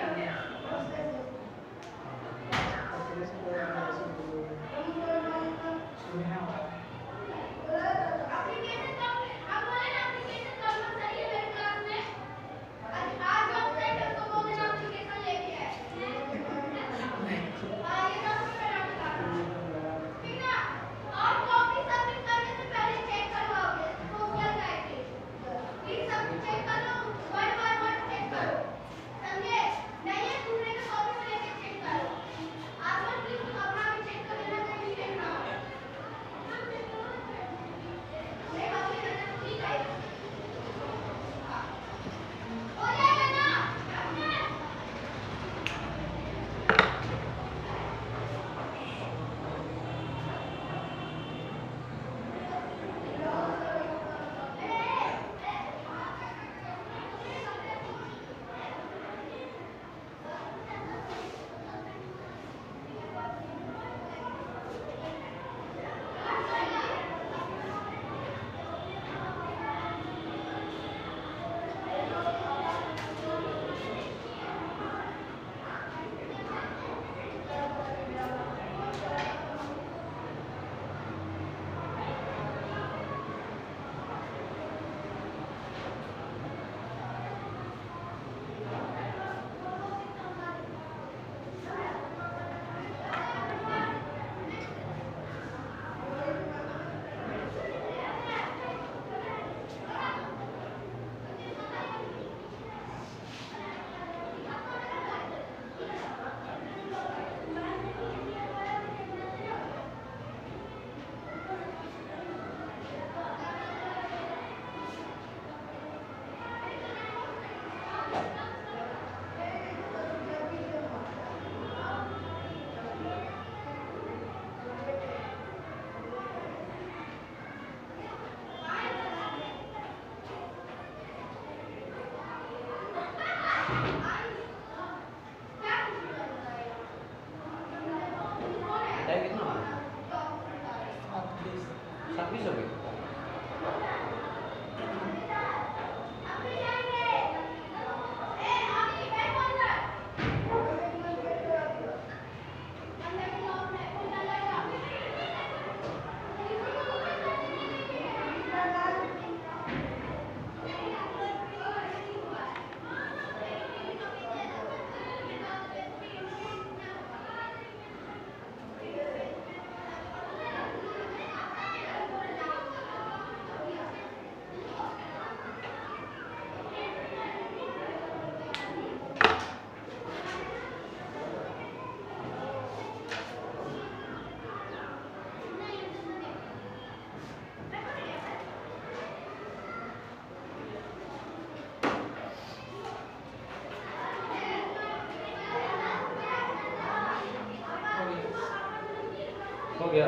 हो गया।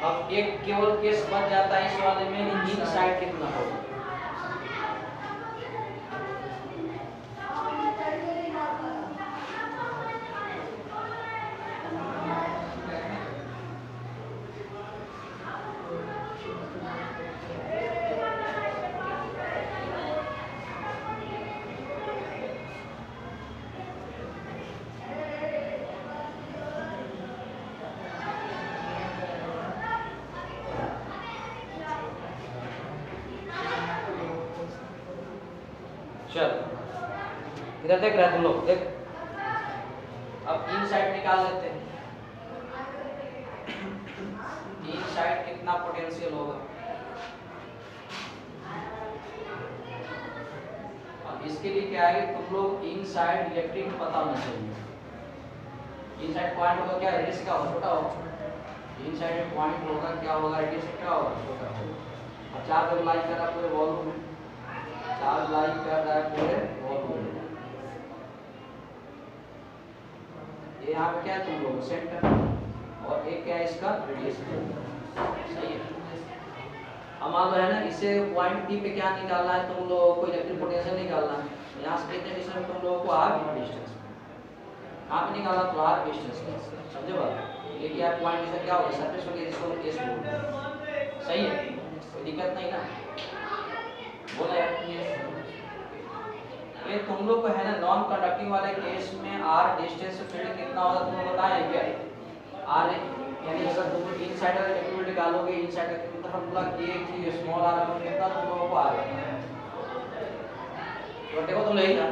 अब एक केवल केस बच जाता है इस वाले में, इन साइड कितना होगा। चल इधर देख रहे तुम लोग, देख अब इन साइड निकाल लेते हैं। इन साइड कितना पोटेंशियल होगा। अब इसके लिए क्या है, तुम लोग इन साइड इलेक्ट्रिक पता होना चाहिए। इन साइड पॉइंट होगा क्या, रेडियस क्या होगा, छोटा होगा। इन साइड में पॉइंट होगा क्या होगा, रेडियस क्या होगा, छोटा होगा। और चार्ज अप्लाई कर रहा है पूरे वॉल्यूम में, चार्ज लाई कर रहा है पूरे वॉल्यूम में। ये यहाँ पे क्या है तुम लोग सेंटर, और एक क्या है इसका रेडियस, सही है। अब मान लो है ना, इसे पॉइंट डी पे क्या निकालना है तुम लोगों को, इलेक्ट्रिक पोटेंशियल निकालना है। यहाँ से कितने डिस्टेंस में तुम लोगों को आर डिस्टेंस, कहाँ पे निकालना तो आर डिस्टेंस, समझे बात। ये क्या पॉइंट इसका क्या होगा, सरफेस हो गया जिसको हम एस बोलते हैं, सही है, कोई दिक्कत नहीं ना, बोला यार। ये तुम लोग को है ना नॉन कंडक्टिंग वाले केस में आर डिस्टेंस फील्ड कितना होगा तुमको बताया है क्या। आर यानी अगर तुम इन साइड का फील्ड निकालोगे, इन साइड का कितना फॉर्मूला के की स्मॉल आर में कितना तुम लोगों को आर, तो देखो तुम लेगा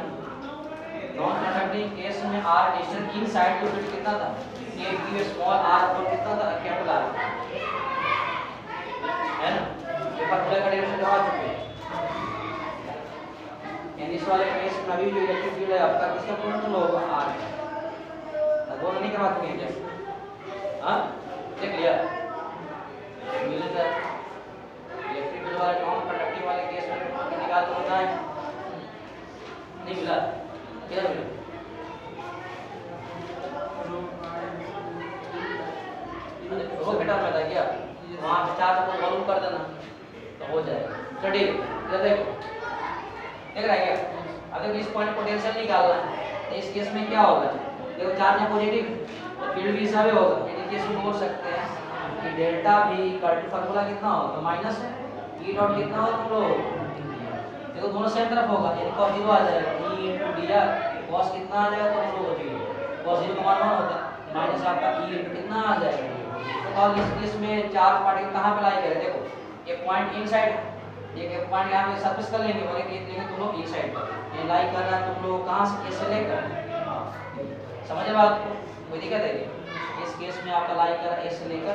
नॉन कंडक्टिंग केस में आर डिस्टेंस इन साइड का फील्ड कितना था, के की स्मॉल आर पर कितना था, कैपिटल आर, है ना। ये फॉर्मूला का डेरिवेशन करवा चुके हैं। यानी इस वाले केस में अभी जो इलेक्ट्रिक फील्ड है आपका किसका पोटेंशियल होगा, आर। दोनों नहीं करवा चुके हैं क्या, हाँ देख लिया, मिल जाए इलेक्ट्रिक फील्ड वाले नॉन कंडक्टिंग वाले केस में निकाल तो होता है, नहीं मिला, क्या मिला, वो बेटा में था क्या, वहाँ पे चार्ज को वॉल्यूम कर देना तो हो जाएगा। चलिए इधर देखो, देख रहा है क्या। अगर इस पॉइंट पोटेंशियल निकालना है तो इस केस में क्या होगा, देखो चार्ज है पॉजिटिव तो फील्ड भी हिसाब होगा। यानी केस में बोल सकते हैं कि डेल्टा भी कर्ल फार्मूला कितना होगा, माइनस ई डॉट कितना होगा तुम लोग, देखो दोनों सेम तरफ होगा, यानी cos 0 आ जाएगा, e into dr cos कितना आ जाएगा तुम लोग हो जाएगा, cos 0 का मान 1 होता है, माइनस आपका e into कितना आ जाएगा। तो अब इस केस में चार्ज पार्टिकल कहाँ पे लाई करें, देखो ये पॉइंट इनसाइड, एक पॉइंट यहाँ पे सरफेस कर लेंगे और एक लेंगे तुम लोग इनसाइड पर। ये लाई कर रहा है तुम लोग कहाँ से, कैसे लेकर, समझे बात को, कोई दिक्कत है क्या। इस केस में आपका लाई कर ऐसे लेकर,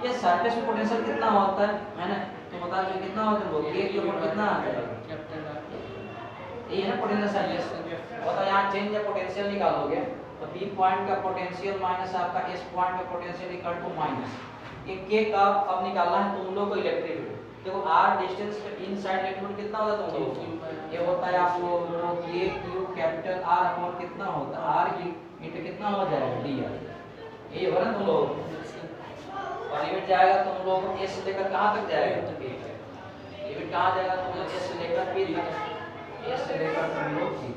ये सरफेस में पोटेंशियल कितना होता है ना, तो बता दो कितना होता है, वो ये के ऊपर कितना आ जाएगा, ये है ना पोटेंशियल सरफेस। और तो यहाँ चेंज या पोटेंशियल निकालोगे तो बी पॉइंट का पोटेंशियल माइनस आपका एस पॉइंट का पोटेंशियल इक्वल टू माइनस ये के का अब निकालना है तुम लोग को इलेक्ट्रिक फील्ड। देखो आर डिस्टेंस पे इनसाइड इलेक्ट्रिक फील्ड कितना होता है तुम लोग को, ये होता है आप लोग के क्यू कैपिटल आर अपॉन कितना होता है, आर इनटू कितना हो जाएगा डी आर, ये हो ना तुम लोग। और लिमिट जाएगा तुम लोग को एस से लेकर कहां तक जाएगा, लिमिट कहां जाएगा तुम लोग एस से लेकर पी तक, एस से लेकर तुम लोग पी।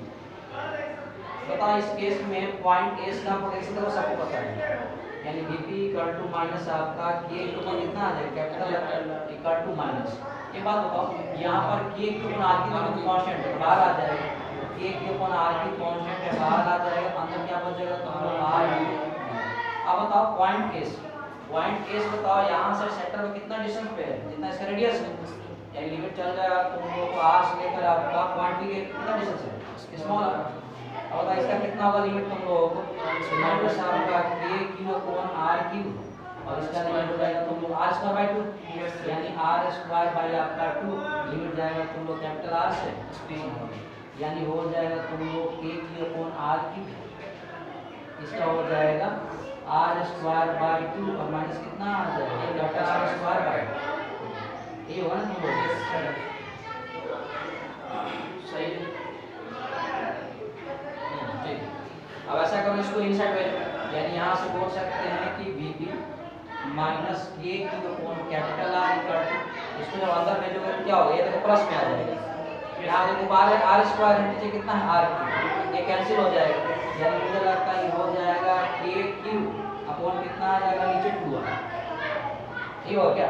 बताओ इस केस में पॉइंट एस का पोटेंशियल तो सबको पता है, यानी Vp इक्वल टू माइनस आपका K के ऊपर कितना आ जाएगा, कैपिटल इक्वल टू माइनस। ये बात बताओ यहाँ पर K के ऊपर R की वैल्यू कांस्टेंट है, बाहर आ जाएगा, K के ऊपर R की कांस्टेंट है, बाहर आ जाएगा, अंदर क्या बचेगा तुम लोग R। अब बताओ पॉइंट एस, पॉइंट एस बताओ यहाँ से सेंटर में कितना डिस्टेंस पे है, जितना इसका रेडियस है, यानी लिमिट चल जाएगा तुम लोग को R से लेकर आपका पॉइंट B कितना डिस्टेंस है, स्मॉल। और इसका कितना होगा लिमिट तुम लोगों को, माइनस आपका k Q upon r Q, और इसका लिमिट हो जाएगा तुम लोग r स्क्वायर बाय 2, यानी r स्क्वायर बाय आपका 2, लिमिट जाएगा तुम लोग कैपिटल R से, यानी हो जाएगा तुम लोग k Q upon r Q, इसका हो जाएगा r स्क्वायर बाय 2 और माइनस कितना आ जाएगा कैपिटल R स्क्वायर बाय, ये होगा ना तुम लोग, सही है। अब ऐसा करो इसको इनसाइड भेजो, यानी यहाँ से बोल सकते हैं कि VP minus k q upon capital R equal to, इसको जब अंदर भेजोगे तो क्या होगा, ये देखो प्लस में आ जाएगा, यहाँ देखो आर स्क्वायर है, नीचे कितना है आर क्यू, ये कैंसिल हो जाएगा, यानी मुझे लगता है ये हो जाएगा के क्यू अपॉन कितना आ जाएगा नीचे 2r, ठीक हो क्या,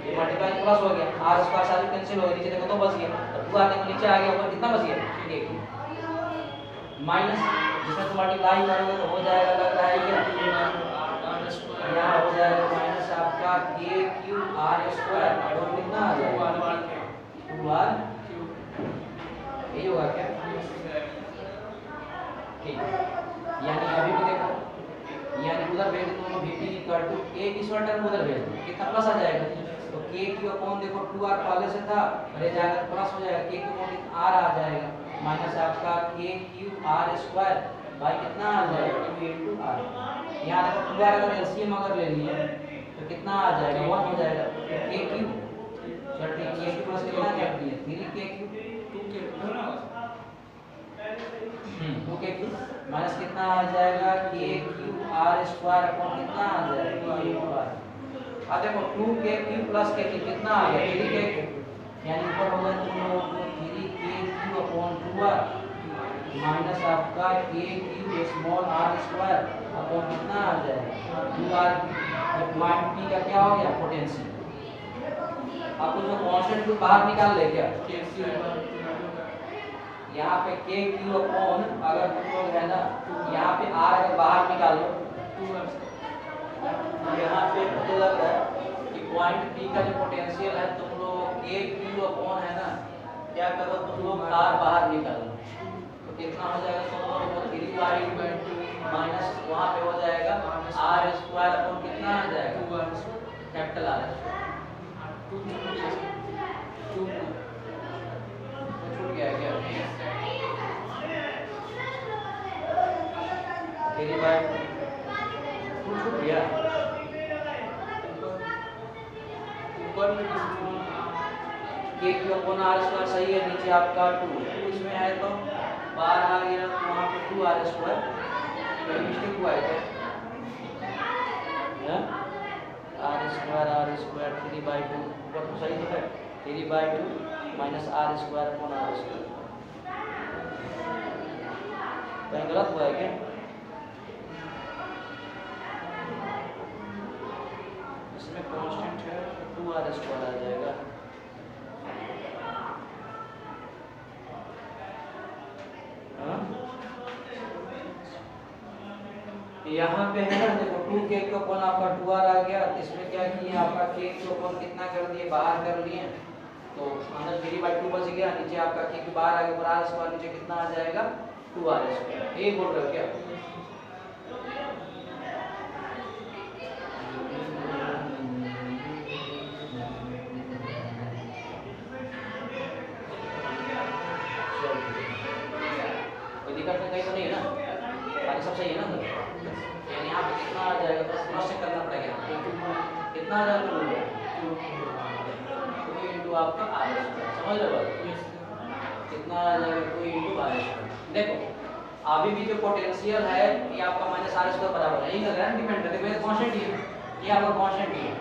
ये मल्टीप्लाई प्लस हो गया, आर स्क्वायर सारी कैंसिल हो गई, नीचे देखो तो बच गया, और 2r देखो नीचे आ गया, ऊपर कितना बच गया के क्यू माइनस, जिसमें तो मल्टीप्लाई करोगे तो हो जाएगा, लग रहा है क्या यहाँ हो जाएगा माइनस आपका के क्यू आर स्क्वायर और कितना आ जाएगा 2r, यही होगा क्या, ठीक, यानी अभी भी देखो, यानी उधर भेज दो दोनों VP इक्वल टू एक इस वाला टर्म उधर भेज दो, कितना प्लस आ जाएगा, तो के क्यू अपॉन देखो 2r पहले से था, अरे जाएगा प्लस हो जाएगा, के क्यू अपॉन r आ जाएगा माइनस आपका के क्यू आर स्क्वायर बाई कितना आ जाएगा 2 into r, यहाँ देखो 2r अगर एलसीएम अगर ले लिए तो कितना आ जाएगा 1 हो जाएगा, के क्यू चलिए के क्यू प्लस कितना कर दिए 3 के क्यू 2 के क्यू माइनस कितना आ जाएगा के क्यू आर स्क्वायर अपॉन कितना आ जाएगा 2 into r, अब देखो 2 के क्यू प्लस के क्यू कितना आ गया 3 के क्यू, यानी ऊपर होगा तुम लोग 3 के क्यू अपॉन 2r माइनस आपका के Q small r square upon कितना आ जाएगा 2r, जब पॉइंट P का क्या हो गया पोटेंशियल, आपको जो कांस्टेंट को बाहर निकाल ले क्या, यहाँ पे के क्यू अपॉन अगर तुम लोग है ना यहाँ पे r अगर बाहर निकाल लो, यहाँ पे मुझे लग रहा है कि पॉइंट P का जो पोटेंशियल है तुम लोग के क्यू अपॉन है ना क्या करो तुम लोग r बाहर निकालो, तो कितना हो जाएगा तुम लोग 3/2 माइनस वहाँ पे हो जाएगा r स्क्वायर अपॉन कितना आ जाएगा कैपिटल R छूट गया क्या 3/2 छूट गया ऊपर में के क्यू अपॉन r स्क्वायर सही है, नीचे आपका 2 इसमें है तो बाहर आ गया तो वहाँ पे 2r स्क्वायर, कोई मिस्टेक हुआ है क्या, r स्क्वायर 3/2 ऊपर तो सही तो है 3/2 minus r square upon r square, कहीं गलत हुआ है क्या, इसमें कांस्टेंट है 2r स्क्वायर आ जाएगा, यहाँ पे है ना देखो 2 के क्यू अपॉन आपका 2r आ गया, तो इसमें क्या किए आपका के क्यू अपॉन कितना कर दिए बाहर कर लिए, तो अंदर 3/2 बच गया, नीचे आपका के क्यू बाहर आ गया, और r स्क्वायर नीचे कितना आ जाएगा 2r स्क्वायर, ये बोल रहे हो क्या, कोई दिक्कत कहीं तो नहीं है ना, बाकी सब सही है ना, यानी यहाँ पे कितना आ जाएगा बस क्रॉस चेक करना पड़ेगा, कितना आ जाएगा 2 into आपका r समझ रहे हो कितना आ जाएगा 2 into r, देखो अभी भी जो पोटेंशियल है ये आपका माइनस r स्क्वायर बराबर है, ये ग्राम डिपेंड करता है, कांस्टेंट ही है, ये आपका कांस्टेंट ही है,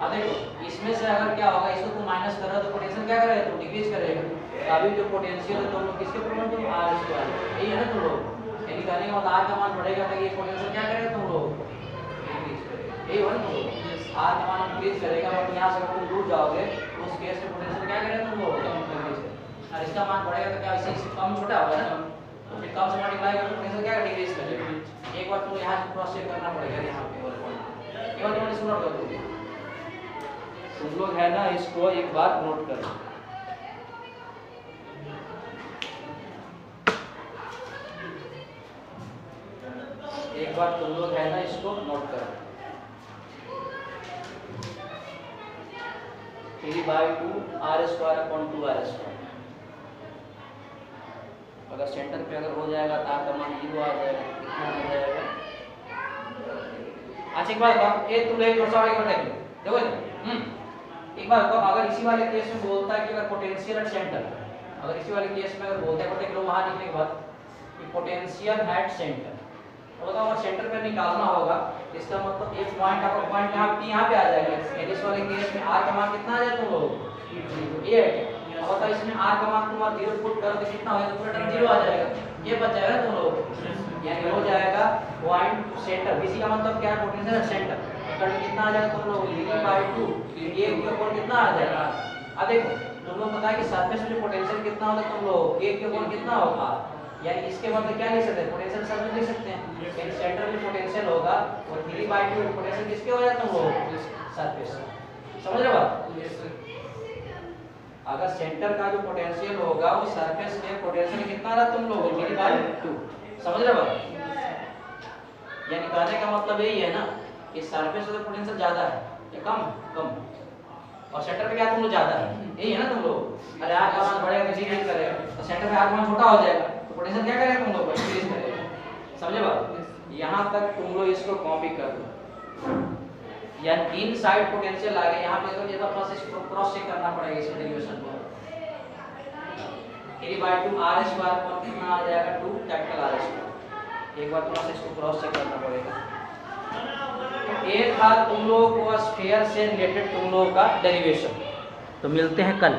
अब देखो इसमें से अगर क्या होगा इसको तुम माइनस कर रहे हो तो पोटेंशियल क्या करेगा तो डिक्रीज करेगा, तो अभी जो पोटेंशियल है तुम लोग किसके प्रोपोर्शनल तुम r स्क्वायर, यही है ना तुम लोग, यानी कहने का मतलब r का मान बढ़ेगा तो ये पोटेंशियल क्या करेगा तुम लोग डिक्रीज करेगा, यही है ना तुम लोग, r का मान डिक्रीज करेगा, बट यहाँ से अगर तुम दूर जाओगे तो उस केस में पोटेंशियल क्या करेगा तुम लोग डिक्रीज करेगा, और इसका मान बढ़ेगा तो क्या इससे कम छोटा होगा ना, तो फिर कम से मल्टीप्लाई करके पोटेंशियल क्या डिक्रीज करेगा, एक बार तुम यहाँ से क्रॉस चेक करना पड़ेगा, यहाँ पे और पॉइंट एक बार तुम इसको नोट कर दो, तुम लोग है ना इसको एक बार नोट कर लो, एक बार तुम लोग है ना इसको नोट करो, 3/2 r square upon 2r square, अगर सेंटर पे अगर हो जाएगा तो आपका मान 0 आ जाएगा, कितना हो जाएगा, अच्छा एक बार ये तुम लोग थोड़ा सा देख लो, देखो एक बार को अगर इसी वाले केस में बोलता है कि अगर पोटेंशियल एट सेंटर, अगर इसी वाले केस में अगर बोलता है, देख लो वहां लिखने के बाद कि पोटेंशियल एट सेंटर, तो बताओ अगर सेंटर पे निकालना होगा इसका मतलब एक पॉइंट आपका पॉइंट यहाँ पे आ जाएगा। इस वाले केस में आर का मान कितना आ जाए तुम लोग ये है क्या। और बताओ इसमें आर का मान तुम 0 पुट करो तो कितना हो जाएगा, पूरा टर्म 0 आ जाएगा। ये बच जाएगा तुम लोग, यानी हो जाएगा पॉइंट सेंटर। बीसी का मतलब क्या है, पोटेंशियल सेंटर। करंट कितना आ जाएगा तुम लोग V/2 ये के ऊपर कितना आ जाएगा। अब देखो तुम लोग पता है कि सरफेस में जो पोटेंशियल कितना होता है तुम लोग ए के ऊपर कितना होगा, यानी इसके मतलब क्या लिख सकते हैं, पोटेंशियल सब में लिख सकते हैं। यानी सेंटर में पोटेंशियल होगा और 3/2 पोटेंशियल किसके हो जाए तुम लोग सरफेस। समझ रहे हो बात। अगर सेंटर का जो पोटेंशियल होगा वो सरफेस में पोटेंशियल कितना रहा तुम लोग 3/2। समझ रहे हो बात। यानी कहने का मतलब यही है ना कि सरफेस का पोटेंशियल ज्यादा है या कम और सेंटर पे क्या तुम लोग ज्यादा है, यही है ना तुम लोग। अरे आर का मान बढ़ेगा तो इंक्रीज करेगा, तो सेंटर पे आर का मान छोटा हो जाएगा तो पोटेंशियल क्या करेगा तुम लोग इंक्रीज करेगा। समझे बात। यहाँ तक तुम लोग इसको कॉपी कर लो। यानी इन साइड पोटेंशियल आ गया, यहाँ पे तो ये तो प्रोसेस क्रॉस चेक करना पड़ेगा इस डेरिवेशन को। 3/2 r² पर कितना आ जाएगा 2 कैपिटल R²। एक बार थोड़ा सा इसको क्रॉस चेक करना पड़ेगा। एक था तुम लोग को स्फीयर से रिलेटेड तुम लोग का डेरिवेशन। तो मिलते हैं कल।